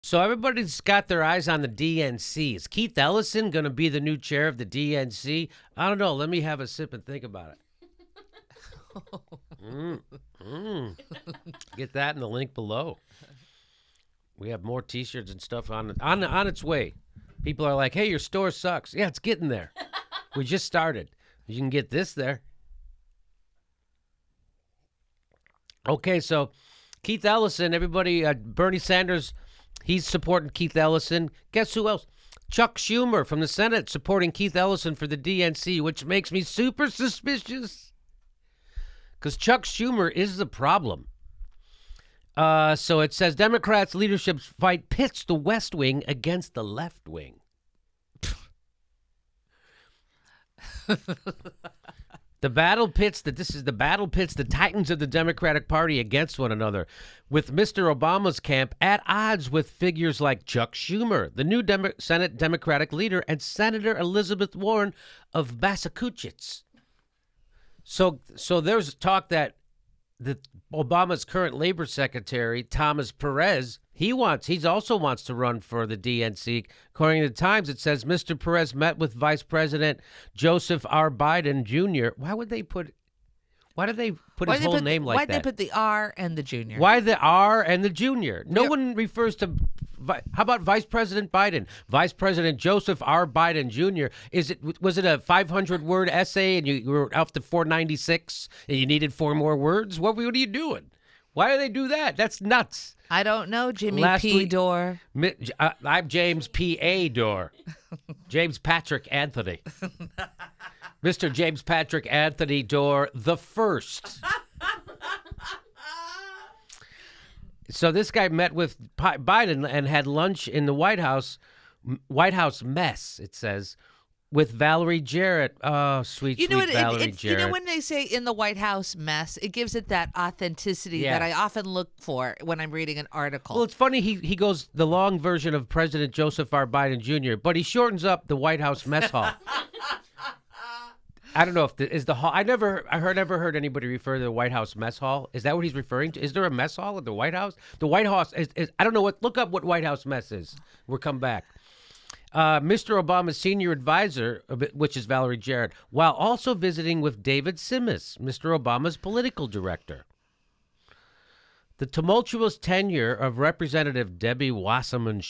So everybody's got their eyes on the DNC. Is Keith Ellison going to be the new chair of the DNC? I don't know. Let me have a sip and think about it. Get that in the link below. We have more T-shirts and stuff on its way. People are like, "Hey, your store sucks." Yeah, it's getting there. We just started. You can get this there. Okay, so Keith Ellison, everybody, Bernie Sanders, he's supporting Keith Ellison. Guess who else? Chuck Schumer from the Senate supporting Keith Ellison for the DNC, which makes me super suspicious because Chuck Schumer is the problem. So it says Democrats' leadership fight pits the West Wing against the left wing. The battle pits the titans of the Democratic Party against one another, with Mr. Obama's camp at odds with figures like Chuck Schumer, the new Senate Democratic leader, and Senator Elizabeth Warren of Massachusetts. So there's talk that Obama's current labor secretary, Thomas Perez, he also wants to run for the DNC. According to the Times, it says Mr. Perez met with Vice President Joseph R. Biden Jr. Why did they put his whole name like that? Why'd they put the R and the Jr.? Why the R and the Jr.? No one refers to. How about Vice President Biden? Vice President Joseph R. Biden Jr. Was it a 500-word essay and you were up to 496 and you needed 4 more words? What are you doing? Why do they do that? That's nuts. I don't know, Jimmy Dore. I'm James P.A. Dore. James Patrick Anthony. Mr. James Patrick Anthony Dore the first. So this guy met with Biden and had lunch in the White House mess, it says, with Valerie Jarrett. Oh, sweet Valerie Jarrett. You know when they say in the White House mess, it gives it that authenticity that I often look for when I'm reading an article. Well, it's funny. He goes the long version of President Joseph R. Biden Jr., but he shortens up the White House mess hall. I don't know if is the hall. I never heard anybody refer to the White House mess hall. Is that what he's referring to? Is there a mess hall at the White House? The White House is I don't know what. Look up what White House mess is. We'll come back. Mr. Obama's senior advisor, which is Valerie Jarrett, while also visiting with David Simmons, Mr. Obama's political director. The tumultuous tenure of Representative Debbie Wasserman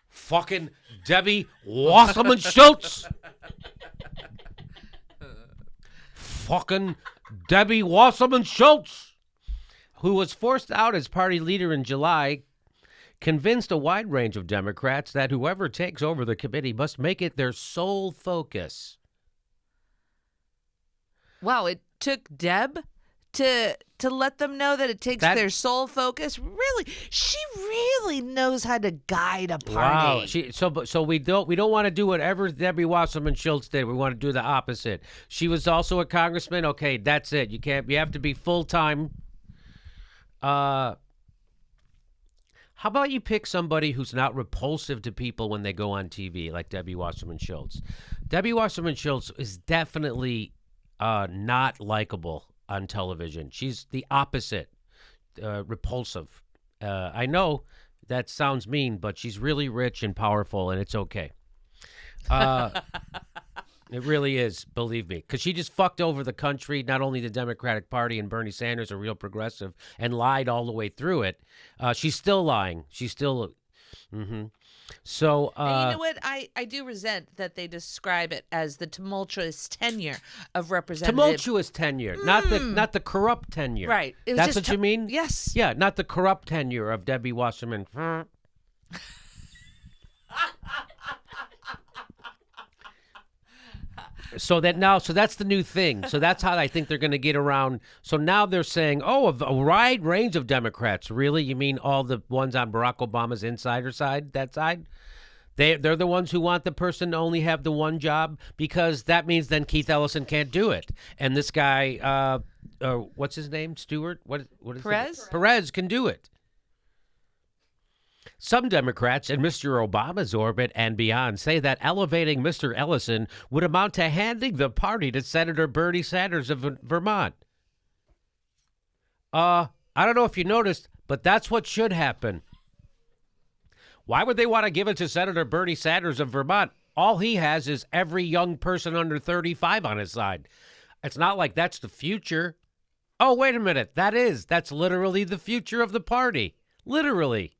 fucking Debbie Wasserman Schultz. Fucking Debbie Wasserman Schultz, who was forced out as party leader in July, convinced a wide range of Democrats that whoever takes over the committee must make it their sole focus. Wow, it took Deb to let them know that it takes their sole focus. Really, she really knows how to guide a party. Wow. So we don't want to do whatever Debbie Wasserman Schultz did. We want to do the opposite. She was also a congressman. Okay, that's it. You have to be full time. How about you pick somebody who's not repulsive to people when they go on TV, like Debbie Wasserman Schultz? Debbie Wasserman Schultz is definitely not likable on television. She's the opposite, repulsive. I know that sounds mean, but she's really rich and powerful, and it's okay. It really is, believe me, because she just fucked over the country, not only the Democratic Party and Bernie Sanders, a real progressive, and lied all the way through it. She's still lying. She's still... So, and you know what? I do resent that they describe it as the tumultuous tenure of Representative. Tumultuous tenure, not the corrupt tenure. Right. That's what you mean? Yes. Yeah, not the corrupt tenure of Debbie Wasserman. So that's the new thing. So that's how I think they're going to get around. So now they're saying, a wide range of Democrats. Really? You mean all the ones on Barack Obama's insider side, that side? They're the ones who want the person to only have the one job, because that means then Keith Ellison can't do it. And this guy, what's his name? Stewart? What is Perez? Perez can do it. Some Democrats in Mr. Obama's orbit and beyond say that elevating Mr. Ellison would amount to handing the party to Senator Bernie Sanders of Vermont. I don't know if you noticed, but that's what should happen. Why would they want to give it to Senator Bernie Sanders of Vermont? All he has is every young person under 35 on his side. It's not like that's the future. Oh, wait a minute. That's literally the future of the party. Literally.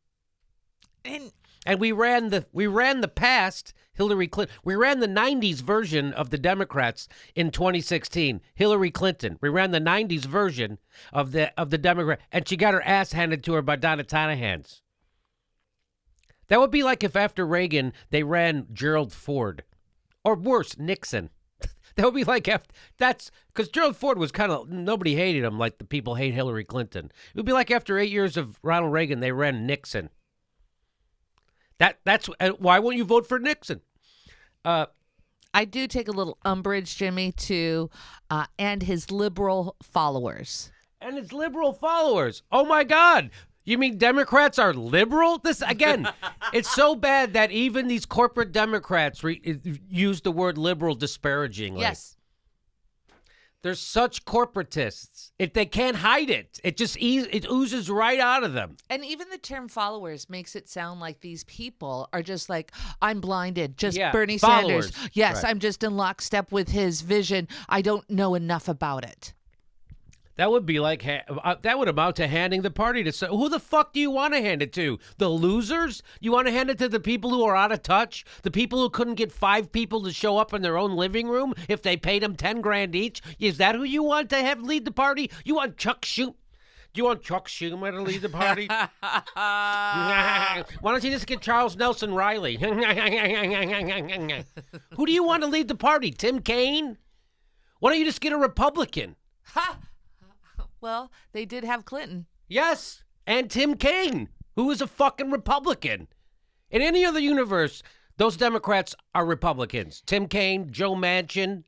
And we ran the past Hillary Clinton. We ran the 90s version of the Democrats in 2016. Hillary Clinton. We ran the 90s version of the Democrat, and she got her ass handed to her by Donna Tanahans. That would be like if after Reagan they ran Gerald Ford, or worse, Nixon. That would be like that's because Gerald Ford was kind of, nobody hated him like the people hate Hillary Clinton. It would be like after 8 years of Ronald Reagan they ran Nixon. That's why won't you vote for Nixon? I do take a little umbrage, Jimmy, to and his liberal followers. And his liberal followers. Oh my God. You mean Democrats are liberal? This, again, it's so bad that even these corporate Democrats use the word liberal disparagingly. Yes. They're such corporatists. They can't hide it. It just it oozes right out of them. And even the term followers makes it sound like these people are just like, I'm blinded. Just Bernie followers. Sanders. Yes, right. I'm just in lockstep with his vision. I don't know enough about it. That would be like, that would amount to handing the party to, who the fuck do you want to hand it to? The losers? You want to hand it to the people who are out of touch? The people who couldn't get 5 people to show up in their own living room if they paid them $10,000 each? Is that who you want to have lead the party? You want Chuck Schumer? Do you want Chuck Schumer to lead the party? Why don't you just get Charles Nelson Riley? Who do you want to lead the party? Tim Kaine? Why don't you just get a Republican? Ha! Well, they did have Clinton. Yes, and Tim Kaine, who is a fucking Republican. In any other universe, those Democrats are Republicans. Tim Kaine, Joe Manchin.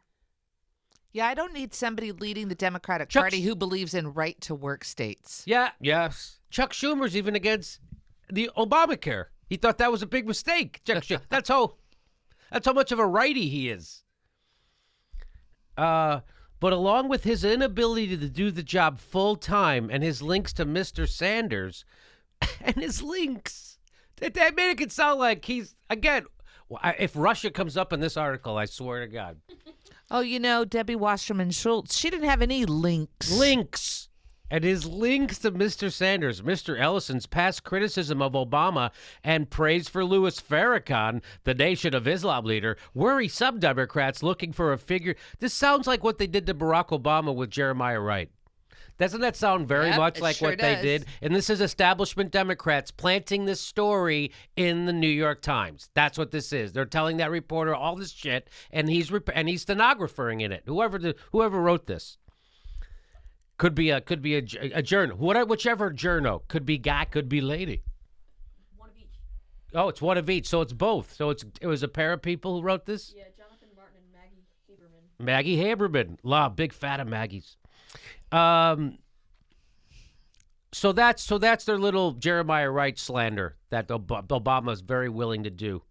Yeah, I don't need somebody leading the Democratic Party who believes in right-to-work states. Yeah, yes. Chuck Schumer's even against the Obamacare. He thought that was a big mistake. That's how much of a righty he is. But along with his inability to do the job full time and his links to Mr. Sanders and his links, that made it sound like he's, again, if Russia comes up in this article, I swear to God. Oh, you know, Debbie Wasserman Schultz, she didn't have any links. Links. And his links to Mr. Sanders, Mr. Ellison's past criticism of Obama and praise for Louis Farrakhan, the Nation of Islam leader, worry some Democrats looking for a figure. This sounds like what they did to Barack Obama with Jeremiah Wright. Doesn't that sound very much like what they did? And this is establishment Democrats planting this story in the New York Times. That's what this is. They're telling that reporter all this shit, and he's stenographering in it. Whoever wrote this. Could be a journal. Whichever journal. Could be guy, could be lady. One of each. Oh, it's one of each. So it's both. So it was a pair of people who wrote this? Yeah, Jonathan Martin and Maggie Haberman. Maggie Haberman. Big fat of Maggie's. So that's their little Jeremiah Wright slander that Obama's very willing to do.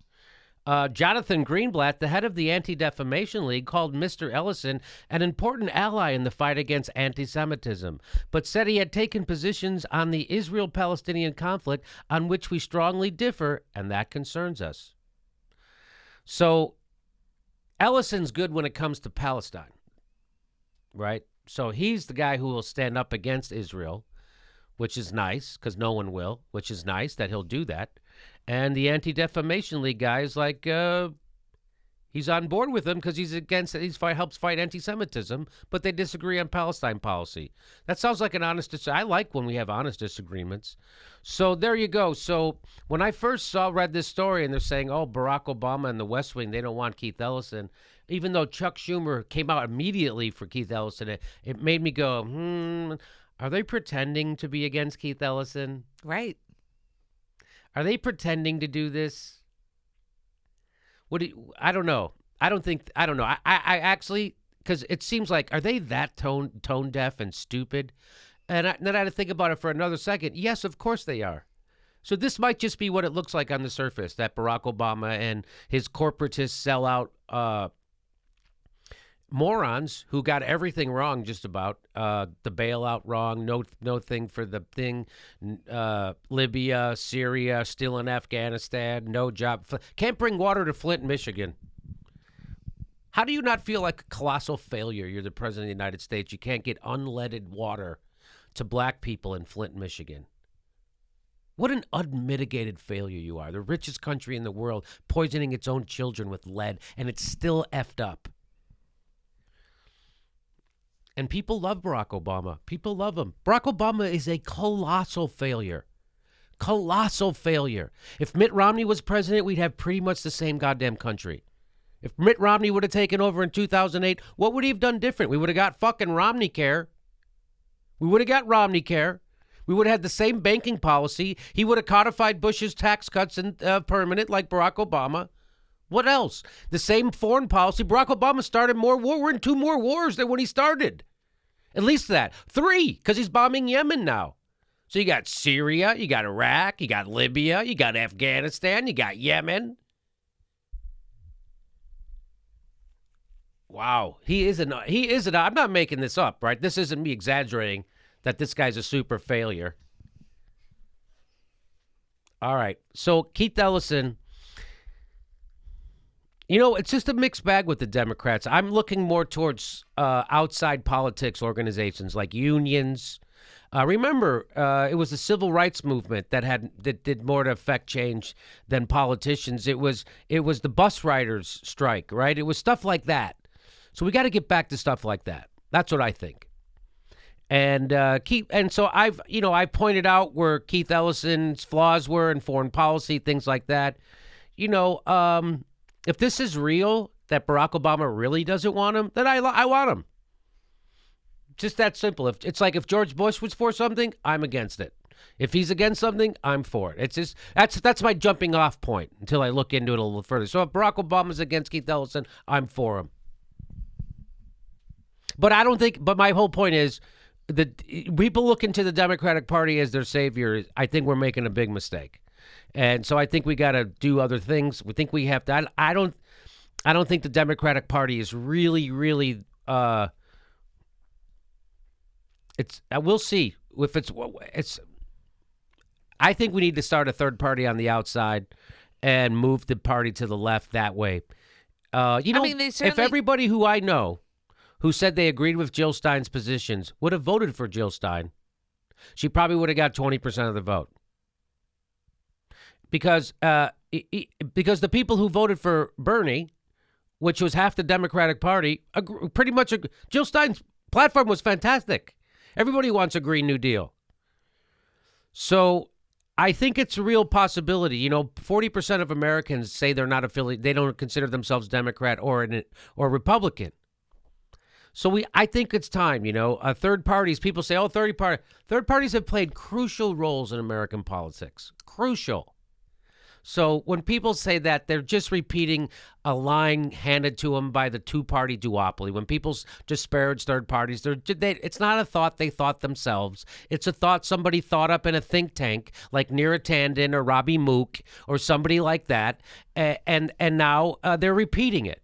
Jonathan Greenblatt, the head of the Anti-Defamation League, called Mr. Ellison an important ally in the fight against anti-Semitism, but said he had taken positions on the Israel-Palestinian conflict on which we strongly differ, and that concerns us. So Ellison's good when it comes to Palestine, right? So he's the guy who will stand up against Israel, which is nice, because no one will, which is nice that he'll do that. And the Anti-Defamation League guy is like, he's on board with him because he's against it. He helps fight anti-Semitism, but they disagree on Palestine policy. That sounds like an honest. I like when we have honest disagreements. So there you go. So when I first read this story and they're saying, oh, Barack Obama and the West Wing, they don't want Keith Ellison, even though Chuck Schumer came out immediately for Keith Ellison, it made me go, are they pretending to be against Keith Ellison? Right. Are they pretending to do this? I don't know. I don't know. I actually, because it seems like, are they that tone deaf and stupid? And then I had to think about it for another second. Yes, of course they are. So this might just be what it looks like on the surface, that Barack Obama and his corporatist sellout morons who got everything wrong, just about the bailout wrong, no thing for the thing, Libya, Syria, still in Afghanistan, no job, can't bring water to Flint, Michigan. How do you not feel like a colossal failure? You're the president of the United States. You can't get unleaded water to black people in Flint, Michigan. What an unmitigated failure you are. The richest country in the world, poisoning its own children with lead, and it's still effed up. And people love Barack Obama. People love him. Barack Obama is a colossal failure. Colossal failure. If Mitt Romney was president, we'd have pretty much the same goddamn country. If Mitt Romney would have taken over in 2008, what would he have done different? We would have got fucking Romney Care. We would have got Romney Care. We would have had the same banking policy. He would have codified Bush's tax cuts and permanent like Barack Obama. What else? The same foreign policy. Barack Obama started more war. We're in 2 more wars than when he started. At least that. 3, because he's bombing Yemen now. So you got Syria, you got Iraq, you got Libya, you got Afghanistan, you got Yemen. Wow. He isn't, I'm not making this up, right? This isn't me exaggerating that this guy's a super failure. All right. So Keith Ellison, you know, it's just a mixed bag with the Democrats. I'm looking more towards outside politics organizations like unions. Remember, it was the civil rights movement that did more to affect change than politicians. It was the bus riders strike, right? It was stuff like that. So we got to get back to stuff like that. That's what I think. And so I pointed out where Keith Ellison's flaws were in foreign policy, things like that. You know, if this is real, that Barack Obama really doesn't want him, then I want him. Just that simple. If George Bush was for something, I'm against it. If he's against something, I'm for it. It's just that's my jumping off point until I look into it a little further. So if Barack Obama's against Keith Ellison, I'm for him. But I don't think. But my whole point is that people look into the Democratic Party as their savior. I think we're making a big mistake, and so I think we got to do other things. We think we have to. I don't think the Democratic Party is really. We'll see if it's. I think we need to start a third party on the outside, and move the party to the left that way. If everybody who I know, who said they agreed with Jill Stein's positions, would have voted for Jill Stein, she probably would have got 20% of the vote. Because the people who voted for Bernie, which was half the Democratic Party, pretty much Jill Stein's platform was fantastic. Everybody wants a Green New Deal. So I think it's a real possibility. 40% of Americans say they're not affiliated. They don't consider themselves Democrat or Republican. So I think it's time, third parties, people say, third parties have played crucial roles in American politics. Crucial. So when people say that, they're just repeating a line handed to them by the two-party duopoly. When people disparage third parties, it's not a thought they thought themselves. It's a thought somebody thought up in a think tank like Neera Tanden or Robbie Mook or somebody like that, and now they're repeating it.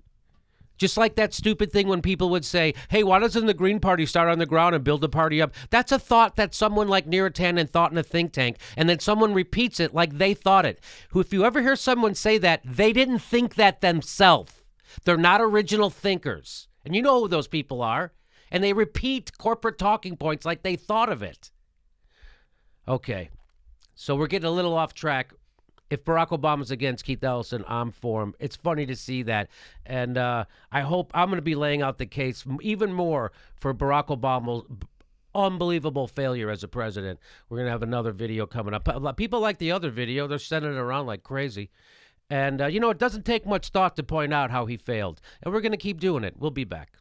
Just like that stupid thing when people would say, hey, why doesn't the Green Party start on the ground and build the party up? That's a thought that someone like Neera Tanden thought in a think tank, and then someone repeats it like they thought it. If you ever hear someone say that, they didn't think that themselves. They're not original thinkers. And you know who those people are. And they repeat corporate talking points like they thought of it. Okay, so we're getting a little off track. If Barack Obama's against Keith Ellison, I'm for him. It's funny to see that. And I hope I'm going to be laying out the case even more for Barack Obama's unbelievable failure as a president. We're going to have another video coming up. People like the other video. They're sending it around like crazy. And, it doesn't take much thought to point out how he failed. And we're going to keep doing it. We'll be back.